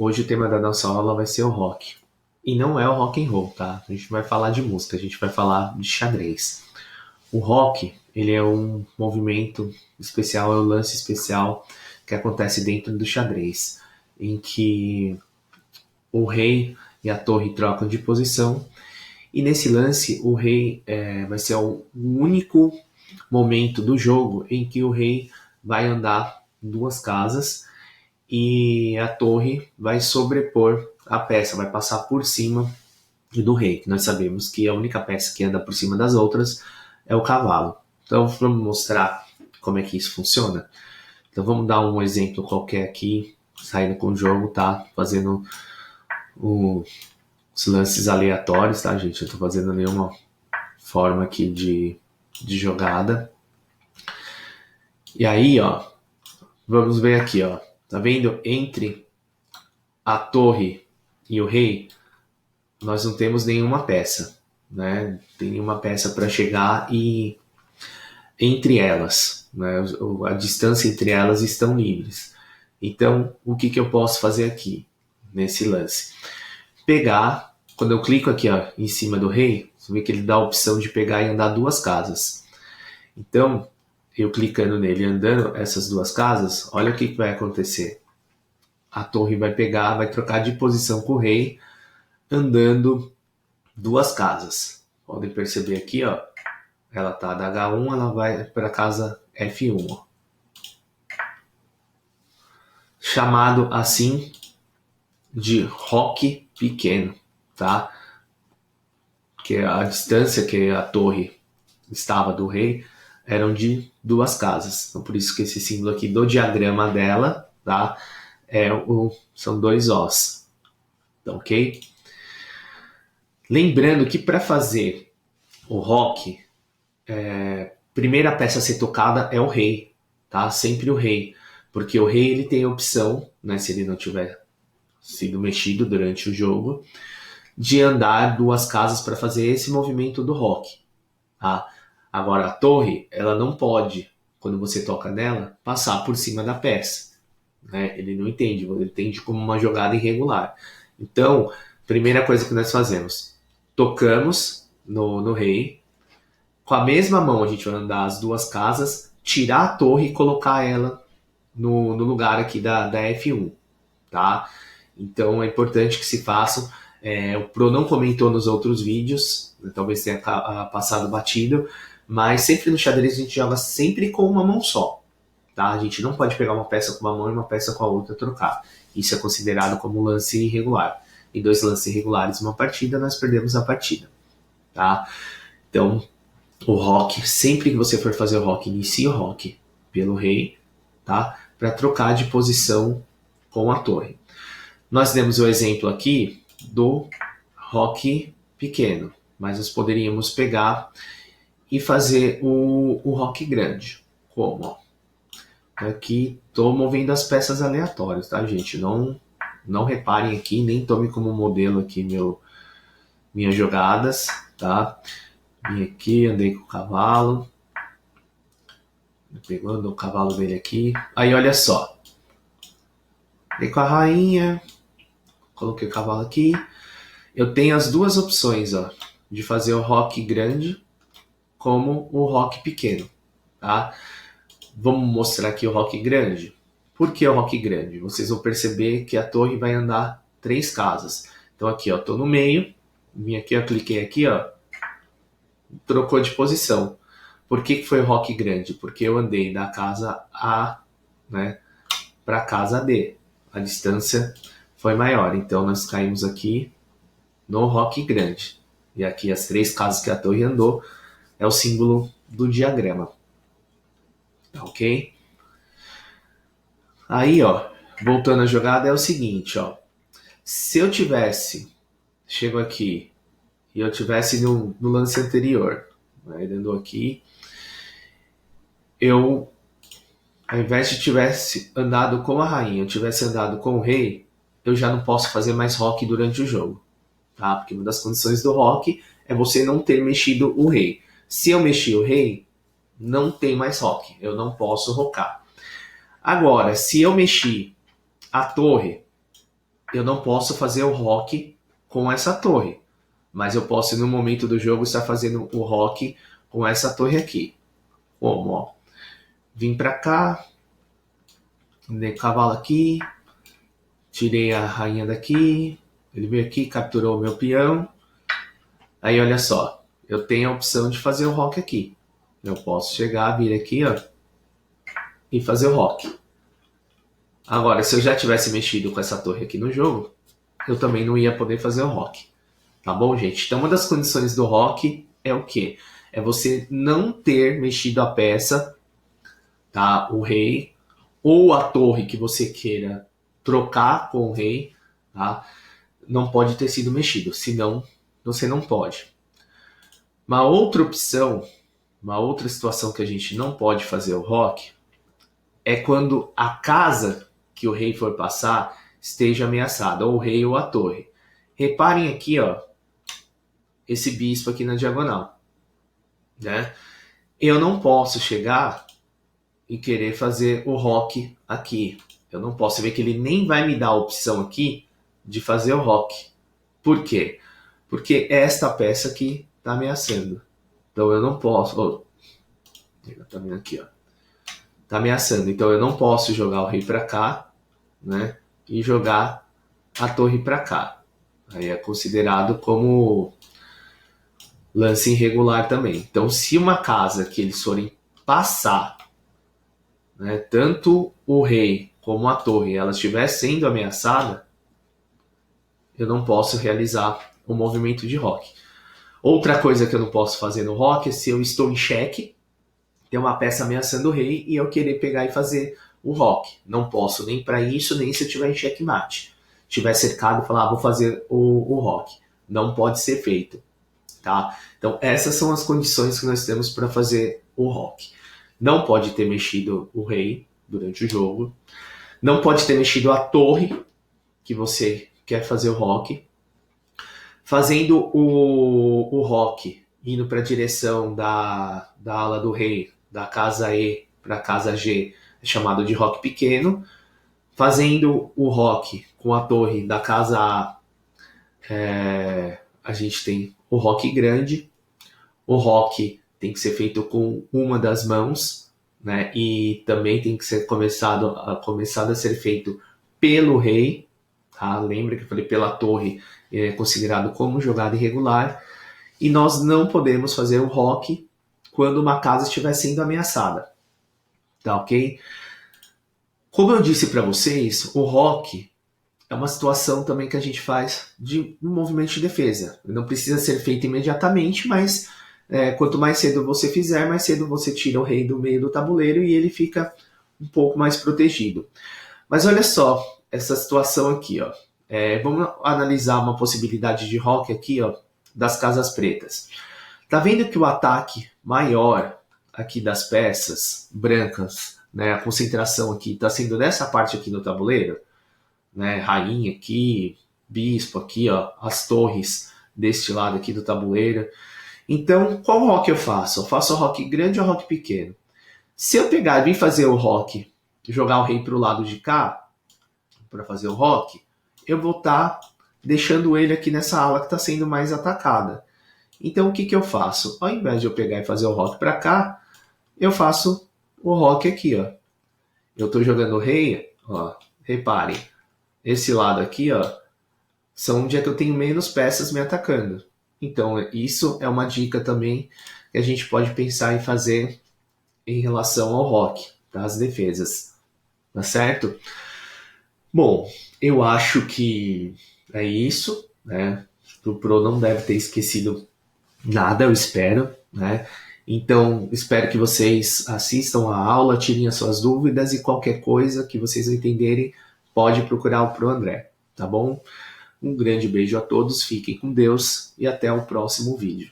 Hoje o tema da nossa aula vai ser o rock. E não é o rock and roll, tá? A gente vai falar de música, a gente vai falar de xadrez. O rock, ele é um movimento especial, é um lance especial que acontece dentro do xadrez, em que o rei e a torre trocam de posição. E nesse lance, o rei vai ser o único momento do jogo em que o rei vai andar duas casas e a torre vai sobrepor a peça, vai passar por cima do rei, que nós sabemos que a única peça que anda por cima das outras é o cavalo. Então vamos mostrar como é que isso funciona. Então vamos dar um exemplo qualquer aqui, saindo com o jogo, tá? Fazendo os lances aleatórios, tá, gente? Eu tô fazendo nenhuma forma aqui de jogada. E aí, ó, vamos ver aqui, ó. Tá vendo? Entre a torre e o rei, nós não temos nenhuma peça, né? Tem nenhuma peça para chegar e entre elas, né? A distância entre elas estão livres. Então, o que eu posso fazer aqui nesse lance? Pegar, quando eu clico aqui ó, em cima do rei, você vê que ele dá a opção de pegar e andar duas casas. Então, eu clicando nele e andando essas duas casas, olha o que vai acontecer. A torre vai pegar, vai trocar de posição com o rei, andando duas casas. Podem perceber aqui, ó, ela tá da H1, ela vai para a casa F1. Ó. Chamado assim de rock pequeno, tá? Que a distância que a torre estava do rei eram de duas casas. Então, por isso que esse símbolo aqui do diagrama dela, tá? São dois Os, tá, ok? Lembrando que para fazer o rock, primeira peça a ser tocada é o rei, tá? Sempre o rei, porque o rei ele tem a opção, né, se ele não tiver sido mexido durante o jogo, de andar duas casas para fazer esse movimento do rock, tá? Agora a torre, ela não pode, quando você toca nela, passar por cima da peça, né? Ele não entende, ele entende como uma jogada irregular. Então, primeira coisa que nós fazemos, tocamos no rei, com a mesma mão a gente vai andar as duas casas, tirar a torre e colocar ela no lugar aqui da F1, tá? Então é importante que se façam. O Pro não comentou nos outros vídeos, talvez tenha passado batido, mas sempre no xadrez a gente joga sempre com uma mão só, tá? A gente não pode pegar uma peça com uma mão e uma peça com a outra trocar. Isso é considerado como um lance irregular. E dois lances irregulares numa partida, nós perdemos a partida, tá? Então, o rock, sempre que você for fazer o rock, inicie o rock pelo rei, tá? Para trocar de posição com a torre. Nós demos o exemplo aqui do rock pequeno, mas nós poderíamos pegar e fazer o rock grande. Como? Aqui estou movendo as peças aleatórias, tá, gente? Não reparem aqui, nem tome como modelo aqui minhas jogadas, tá? Vim aqui, andei com o cavalo, pegando o cavalo dele aqui. Aí olha só, andei com a rainha, coloquei o cavalo aqui. Eu tenho as duas opções, ó, de fazer o rock grande como o rock pequeno, tá? Vamos mostrar aqui o rock grande. Por que o rock grande? Vocês vão perceber que a torre vai andar três casas. Então aqui, ó, tô no meio, vim aqui, ó, cliquei aqui, ó, trocou de posição. Por que foi o rock grande? Porque eu andei da casa A, né, para a casa D. A distância foi maior, então nós caímos aqui no rock grande. E aqui as três casas que a torre andou é o símbolo do diagrama. Tá ok? Aí, ó, voltando à jogada é o seguinte, ó. Se eu tivesse, chego aqui, e eu tivesse no lance anterior, né, ele andou aqui, eu, ao invés de tivesse andado com a rainha, eu tivesse andado com o rei, eu já não posso fazer mais rock durante o jogo, tá? Porque uma das condições do rock é você não ter mexido o rei. Se eu mexi o rei, não tem mais rock, eu não posso rocar. Agora, se eu mexi a torre, eu não posso fazer o rock com essa torre. Mas eu posso, no momento do jogo, estar fazendo o rock com essa torre aqui. Como, ó. Vim pra cá, dei cavalo aqui, tirei a rainha daqui, ele veio aqui, capturou o meu peão. Aí, olha só, eu tenho a opção de fazer o rock aqui. Eu posso chegar, vir aqui, ó, e fazer o rock. Agora, se eu já tivesse mexido com essa torre aqui no jogo, eu também não ia poder fazer o rock. Tá bom, gente? Então, uma das condições do rock é o quê? É você não ter mexido a peça, tá? O rei, ou a torre que você queira trocar com o rei, tá? Não pode ter sido mexido, senão você não pode. Uma outra opção, uma outra situação que a gente não pode fazer o rock é quando a casa que o rei for passar esteja ameaçada, ou o rei ou a torre. Reparem aqui, ó, esse bispo aqui na diagonal, né? Eu não posso chegar e querer fazer o rock aqui. Eu não posso. Você vê que ele nem vai me dar a opção aqui de fazer o rock. Por quê? Porque esta peça aqui está ameaçando. Então eu não posso. Oh, tá vendo aqui, ó. Tá ameaçando. Então eu não posso jogar o rei para cá, né? E jogar a torre para cá. Aí é considerado como lance irregular também. Então, se uma casa que eles forem passar, né, tanto o rei como a torre, ela estiver sendo ameaçada, eu não posso realizar o movimento de rock. Outra coisa que eu não posso fazer no rock é se eu estou em xeque, tem uma peça ameaçando o rei e eu querer pegar e fazer o rock. Não posso nem para isso, nem se eu estiver em xeque-mate. Estiver cercado e falar, vou fazer o rock. Não pode ser feito. Tá? Então, essas são as condições que nós temos para fazer o rock. Não pode ter mexido o rei durante o jogo. Não pode ter mexido a torre que você quer fazer o rock. Fazendo o rock, indo para a direção da ala do rei, da casa E para a casa G, é chamado de rock pequeno. Fazendo o rock com a torre da casa A, a gente tem o rock grande. O rock tem que ser feito com uma das mãos, né? E também tem que ser começado a ser feito pelo rei, tá? Lembra que eu falei pela torre, é considerado como jogada irregular. E nós não podemos fazer o rock quando uma casa estiver sendo ameaçada, tá ok? Como eu disse para vocês, o rock é uma situação também que a gente faz de um movimento de defesa. Não precisa ser feito imediatamente, mas quanto mais cedo você fizer, mais cedo você tira o rei do meio do tabuleiro e ele fica um pouco mais protegido. Mas olha só essa situação aqui, ó. Vamos analisar uma possibilidade de rock aqui, ó, das casas pretas. Tá vendo que o ataque maior aqui das peças brancas, né, a concentração aqui está sendo nessa parte aqui no tabuleiro, né, rainha aqui, bispo aqui, ó, as torres deste lado aqui do tabuleiro. Então, qual rock eu faço? Eu faço o rock grande ou rock pequeno? Se eu pegar e vir fazer o rock, jogar o rei para o lado de cá, para fazer o rock, eu vou estar deixando ele aqui nessa ala que está sendo mais atacada. Então, o que eu faço? Ao invés de eu pegar e fazer o rock para cá, eu faço o rock aqui, ó. Eu estou jogando o rei, ó, reparem, esse lado aqui, ó, são onde é que eu tenho menos peças me atacando. Então, isso é uma dica também que a gente pode pensar em fazer em relação ao rock, tá? As defesas, tá certo? Bom, eu acho que é isso, né? O Pro não deve ter esquecido nada, eu espero, né? Então, espero que vocês assistam a aula, tirem as suas dúvidas e qualquer coisa que vocês entenderem, pode procurar o Pro André, tá bom? Um grande beijo a todos, fiquem com Deus e até o próximo vídeo.